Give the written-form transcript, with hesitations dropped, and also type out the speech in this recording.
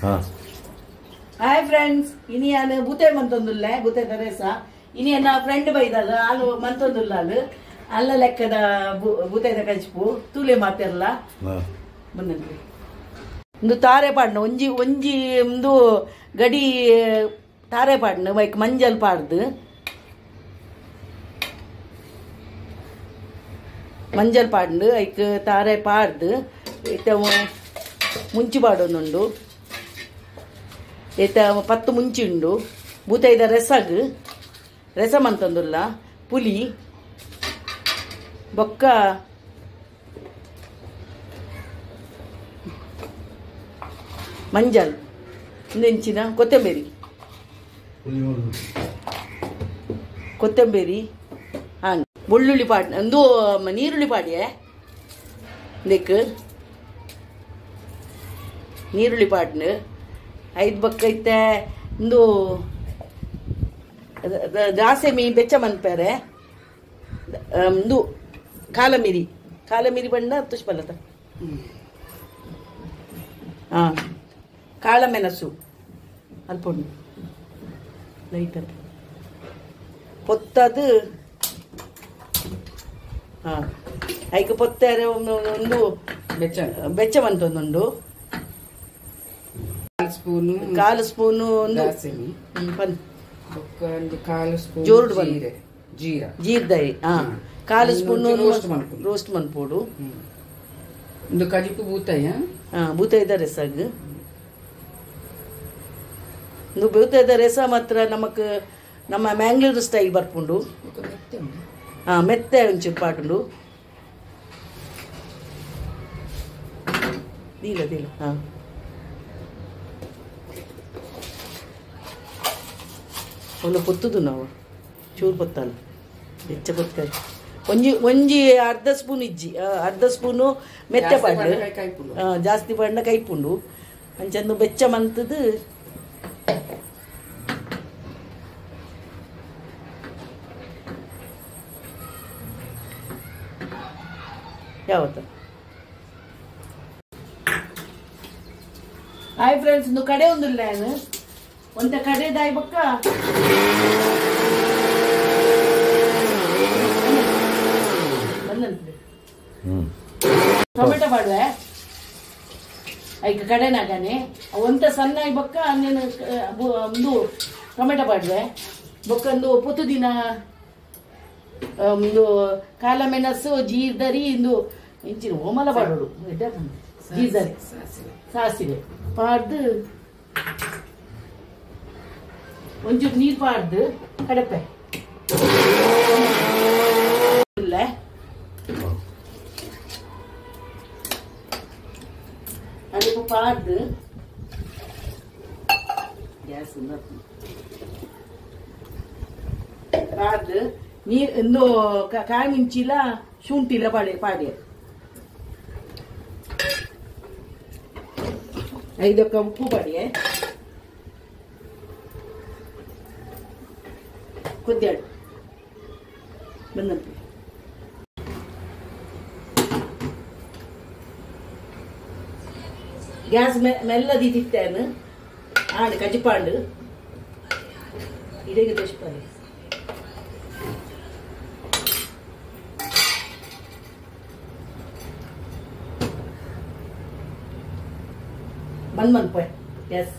hi friends, ಇನಿ ನಾನು ಬೂತೆ ಮಂತೊಂದುಲ್ಲ ಬೂತೆ ತರೇಸ ಇನಿ ನನ್ನ ಫ್ರೆಂಡ್ ಬೈದಲ್ಲ ಹಾಲು ಮಂತೊಂದುಲ್ಲ ಹಾಲು ಅಲ್ಲ ಲೆಕ್ಕದ ಬೂತೆದ ಕಚ್ಪು ತೂಲೆ ಮಾತಿರಲ್ಲ ಬಂದ್ರಿ ಒಂದು ತಾರೆ ಪಾಡ್ನ ಒಂಜಿ ಒಂಜಿ ಒಂದು ಗಡಿ ತಾರೆ ಪಾಡ್ನ ಬೈಕ್ ಮಂಜಲ್ ಪಾಡ್ದು ಮಂಜಲ್ ಪಾಡ್ದು ಐಕ್ ತಾರೆ ಪಾಡ್ದು ಇತ್ತ ಮುಂಚಿ ಪಾಡೋನುಂಡು ಏತ 10 ಮುಂಚಿ ಉಂಡು ಬೂತೈದ ರಸ ಮಂತಂದುಲ್ಲ ಪುಲಿ ಬೊಕ್ಕ ಮಂಜಲ್ ಇಂದೆಂಚಿನ ಕೊತ್ತಂಬರಿ ಹಾಂ ಬೆಳ್ಳುಳ್ಳಿ ಪಾಡ್ ಒಂದು ನೀರುಳ್ಳಿ ಪಾಡಿಯೇ ಇದಕ್ಕೆ ನೀರುಳ್ಳಿ ಪಾಡ್ನು 5 ಬೊಕ್ಕ ಐತೆ ಒಂದು ದಾಸೆ ಮೀ ಬೆಚ್ಚ ಮನ್ಪೇರೆ ಒಂದು ಕಾಲಮಿರಿ ಬಣ್ಣ ತುಷ್ಪಲ್ಲತ ಹಾಂ ಕಾಳ ಮೆಣಸು ಅಲ್ಪ ಉಂಟು ಲೈಟರ್ ಪೊತ್ತದು ಹಾಂ ಐಕೆ ಪೊತ್ತಾರೆ ಒಂದು ಬೆಚ್ಚ ಬಂತೊಂದುಂಡು ಕಾಲು ಸ್ಪೂನು ಒಂದು ಜೋರ್ಡು ಜೀರ್ದೈ ಕಾಲು ಸ್ಪೂನು ರೋಸ್ಟ್ ಮನ್ಪೋಡು ಒಂದು ಕಜಿಪು ಬೂತಾಯ ಬೂತಾಯ್ದ ರೆಸಾಗ್ ಒಂದು ಬೂತಾಯ್ದ ರೆಸ ಮಾತ್ರ ನಮಕ್ ನಮ್ಮ ಮ್ಯಾಂಗ್ಳೂರು ಸ್ಟೈಲ್ ಬರ್ಪುಂಡು ಮೆತ್ತೆ ಒಂಚೂರು ಪಾಟುಂಡು ದೀಲ ಅವಳು ಪೊತ್ತುದು ನಾವು ಚೂರು ಪೊತ್ತಲ್ಲ ಹೆಚ್ಚ ಪೊತ್ತ ಒಂಜಿ ಅರ್ಧ ಸ್ಪೂನ್ ಇಜ್ಜಿ ಅರ್ಧ ಸ್ಪೂನು ಮೆತ್ತೆ ಪಾಡು ಜಾಸ್ತಿ ಬಣ್ಣ ಕೈಪುಂಡು ಅಂಚಂದು ಬೆಚ್ಚ ಮಂತದು ಯಾವತ್ತ ಹಾಯ್ ಫ್ರೆಂಡ್ಸ್ ಒಂದು ಕಡೆ ಒಂದಿಲ್ಲ ನಾನು ಒಂದ ಕಡೆದಾಯಿ ಬೊಕ್ಕ ಟೊಮೆಟೊ ಮಾಡುವೆ ಐಕ ಕಡೆನಾಗನೆ ಒಂತ ಸಣ್ಣ ಬೊಕ್ಕ ನೀನು ಒಂದು ಟೊಮೆಟೊ ಪಾಡುವೆ ಬೊಕ್ಕ ಒಂದು ಪುತ್ತು ದಿನ ಒಂದು ಕಾಲ ಮೆಣಸು ಜೀರ್ದರಿ ಇಂದು ಇಂಚಿನ ಓಮಲ ಪಾಡೋಡು ಜೀರ್ದರಿ ಸಾಸಿವೆ ಪಾಡ್ದು ಒಂಚೂರು ನೀರು ಪಾಡ್ದು ಕಡಪೆ ಇಲ್ಲ ಅದಕ್ಕೆ ಪಾಡ್ದು ಗ್ಯಾಸ್ ಪಾಡ್ದು ನೀರು ಒಂದು ಕಾಯಿ ಮಿಂಚಿಲ ಶುಂಠಿಲ ಪಾಡಿ 5 ಉಪ್ಪು ಪಾಡಿ ಕುದ್ದಾಡು ಬಂದಂತ ಗ್ಯಾಸ್ ಮೆಲ್ಲದಿ ತಿತ್ತೇನು ಆಡು ಕಜಿಪಾಂಡು ಇಡೆಗೆ ದೋಷಪಾಡಿ ಬಂದ್ ಮನ್ಪೋಯ್ ಗ್ಯಾಸ್